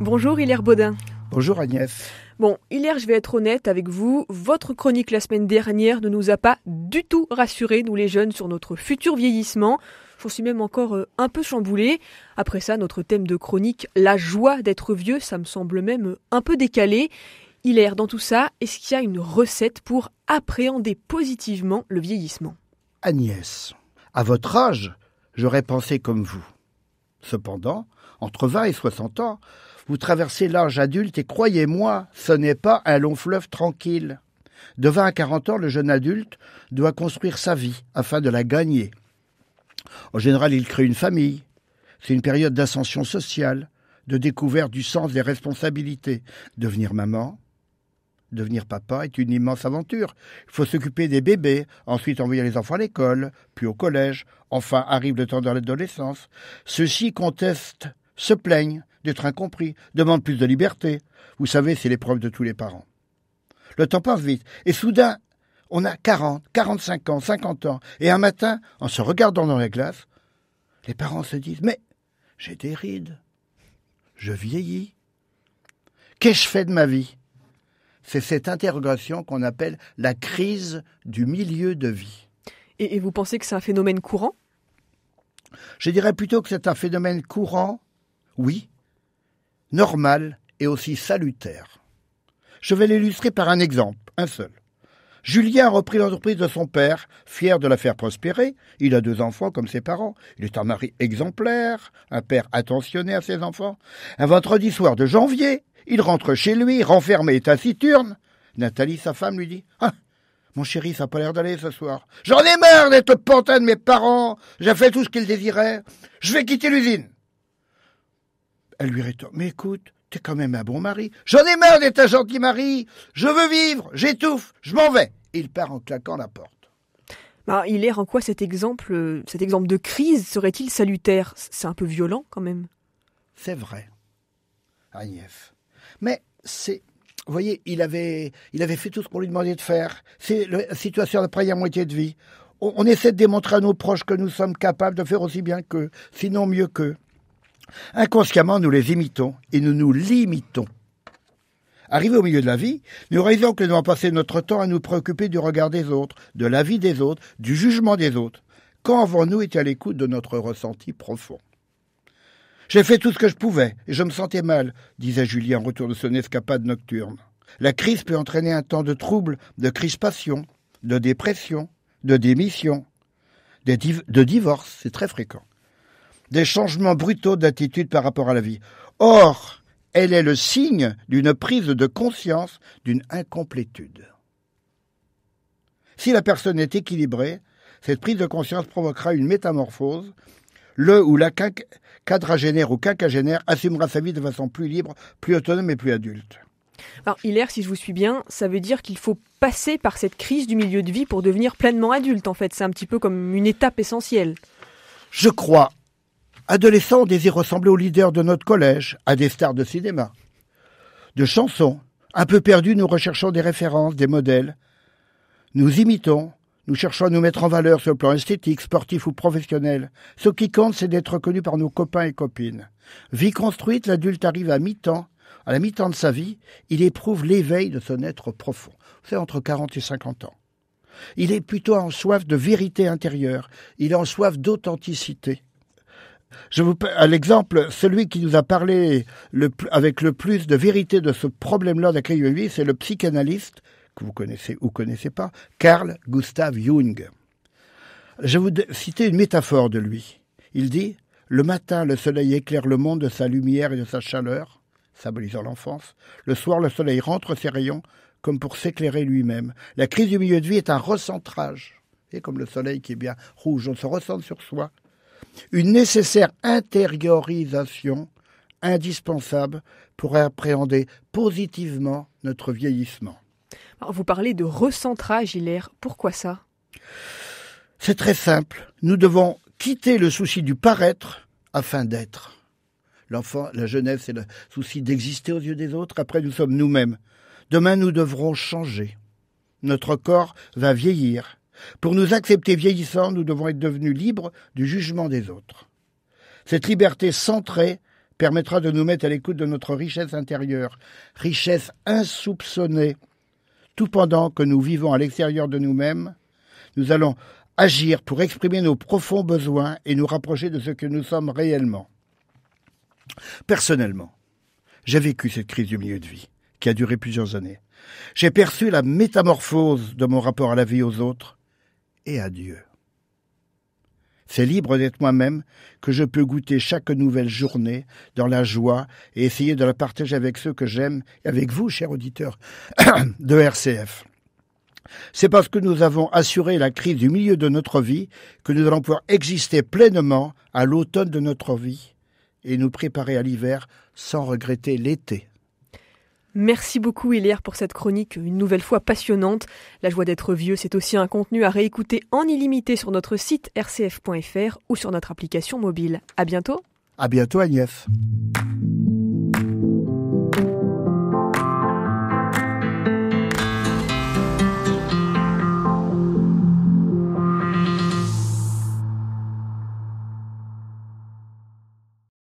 Bonjour Hilaire Baudin. Bonjour Agnès. Bon, Hilaire, je vais être honnête avec vous, votre chronique la semaine dernière ne nous a pas du tout rassurés, nous les jeunes, sur notre futur vieillissement. J'en suis même encore un peu chamboulée. Après ça, notre thème de chronique, la joie d'être vieux, ça me semble même un peu décalé. Hilaire, dans tout ça, est-ce qu'il y a une recette pour appréhender positivement le vieillissement ? Agnès, à votre âge, j'aurais pensé comme vous. Cependant, entre 20 et 60 ans, vous traversez l'âge adulte et croyez-moi, ce n'est pas un long fleuve tranquille. De 20 à 40 ans, le jeune adulte doit construire sa vie afin de la gagner. En général, il crée une famille. C'est une période d'ascension sociale, de découverte du sens des responsabilités. Devenir maman, devenir papa est une immense aventure. Il faut s'occuper des bébés, ensuite envoyer les enfants à l'école, puis au collège. Enfin, arrive le temps de l'adolescence. Ceux-ci contestent, se plaignent d'être incompris, demandent plus de liberté. Vous savez, c'est l'épreuve de tous les parents. Le temps passe vite. Et soudain, on a 40, 45 ans, 50 ans. Et un matin, en se regardant dans la glace, les parents se disent « Mais j'ai des rides. Je vieillis. Qu'ai-je fait de ma vie ?» C'est cette interrogation qu'on appelle la crise du milieu de vie. Et vous pensez que c'est un phénomène courant ? Je dirais plutôt que c'est un phénomène courant, oui, normal et aussi salutaire. Je vais l'illustrer par un exemple, un seul. Julien a repris l'entreprise de son père, fier de la faire prospérer. Il a 2 enfants comme ses parents. Il est un mari exemplaire, un père attentionné à ses enfants. Un vendredi soir de janvier, il rentre chez lui, renfermé et taciturne. Nathalie, sa femme, lui dit « Ah, mon chéri, ça n'a pas l'air d'aller ce soir. J'en ai marre d'être le pantin de mes parents. J'ai fait tout ce qu'ils désiraient. Je vais quitter l'usine. » Elle lui rétorque « Mais écoute, t'es quand même un bon mari. J'en ai marre d'être un gentil mari. Je veux vivre, j'étouffe, je m'en vais. » Il part en claquant la porte. Hilaire, en quoi cet exemple de crise serait-il salutaire ? C'est un peu violent quand même. C'est vrai, Agnès. Mais vous voyez, il avait fait tout ce qu'on lui demandait de faire. C'est la situation de la première moitié de vie. On essaie de démontrer à nos proches que nous sommes capables de faire aussi bien qu'eux, sinon mieux qu'eux. Inconsciemment, nous les imitons et nous nous limitons. Arrivés au milieu de la vie, nous réalisons que nous devons passer notre temps à nous préoccuper du regard des autres, de la vie des autres, du jugement des autres. Quand avons-nous été à l'écoute de notre ressenti profond ? J'ai fait tout ce que je pouvais et je me sentais mal, disait Julien en retour de son escapade nocturne. La crise peut entraîner un temps de trouble, de crispation, de dépression, de démission, de divorce, c'est très fréquent. Des changements brutaux d'attitude par rapport à la vie. Or, elle est le signe d'une prise de conscience, d'une incomplétude. Si la personne est équilibrée, cette prise de conscience provoquera une métamorphose. Le ou la quadragénaire ou quinquagénaire assumera sa vie de façon plus libre, plus autonome et plus adulte. Alors Hilaire, si je vous suis bien, ça veut dire qu'il faut passer par cette crise du milieu de vie pour devenir pleinement adulte, en fait. C'est un petit peu comme une étape essentielle. Je crois. Adolescents, on désire ressembler aux leaders de notre collège, à des stars de cinéma, de chansons. Un peu perdus, nous recherchons des références, des modèles. Nous imitons, nous cherchons à nous mettre en valeur sur le plan esthétique, sportif ou professionnel. Ce qui compte, c'est d'être reconnu par nos copains et copines. Vie construite, l'adulte arrive à mi-temps. À la mi-temps de sa vie, il éprouve l'éveil de son être profond. C'est entre 40 et 50 ans. Il est plutôt en soif de vérité intérieure. Il est en soif d'authenticité. À l'exemple, celui qui nous a parlé avec le plus de vérité de ce problème-là de la crise de vie, c'est le psychanalyste, que vous connaissez ou connaissez pas, Carl Gustav Jung. Je vais vous citer une métaphore de lui. Il dit « Le matin, le soleil éclaire le monde de sa lumière et de sa chaleur, symbolisant l'enfance. Le soir, le soleil rentre ses rayons comme pour s'éclairer lui-même. La crise du milieu de vie est un recentrage. Et comme le soleil qui est bien rouge, on se recentre sur soi. Une nécessaire intériorisation indispensable pour appréhender positivement notre vieillissement. » Alors vous parlez de recentrage, Hilaire. Pourquoi ça ? C'est très simple. Nous devons quitter le souci du paraître afin d'être. L'enfant, la jeunesse, c'est le souci d'exister aux yeux des autres. Après, nous sommes nous-mêmes. Demain, nous devrons changer. Notre corps va vieillir. Pour nous accepter vieillissants, nous devons être devenus libres du jugement des autres. Cette liberté centrée permettra de nous mettre à l'écoute de notre richesse intérieure, richesse insoupçonnée. Tout pendant que nous vivons à l'extérieur de nous-mêmes, nous allons agir pour exprimer nos profonds besoins et nous rapprocher de ce que nous sommes réellement. Personnellement, j'ai vécu cette crise du milieu de vie, qui a duré plusieurs années. J'ai perçu la métamorphose de mon rapport à la vie et aux autres et à Dieu. C'est libre d'être moi-même que je peux goûter chaque nouvelle journée dans la joie et essayer de la partager avec ceux que j'aime et avec vous, chers auditeurs de RCF. C'est parce que nous avons assuré la crise du milieu de notre vie que nous allons pouvoir exister pleinement à l'automne de notre vie et nous préparer à l'hiver sans regretter l'été. Merci beaucoup Hilaire pour cette chronique une nouvelle fois passionnante. La joie d'être vieux, c'est aussi un contenu à réécouter en illimité sur notre site rcf.fr ou sur notre application mobile. À bientôt. À bientôt Agnès.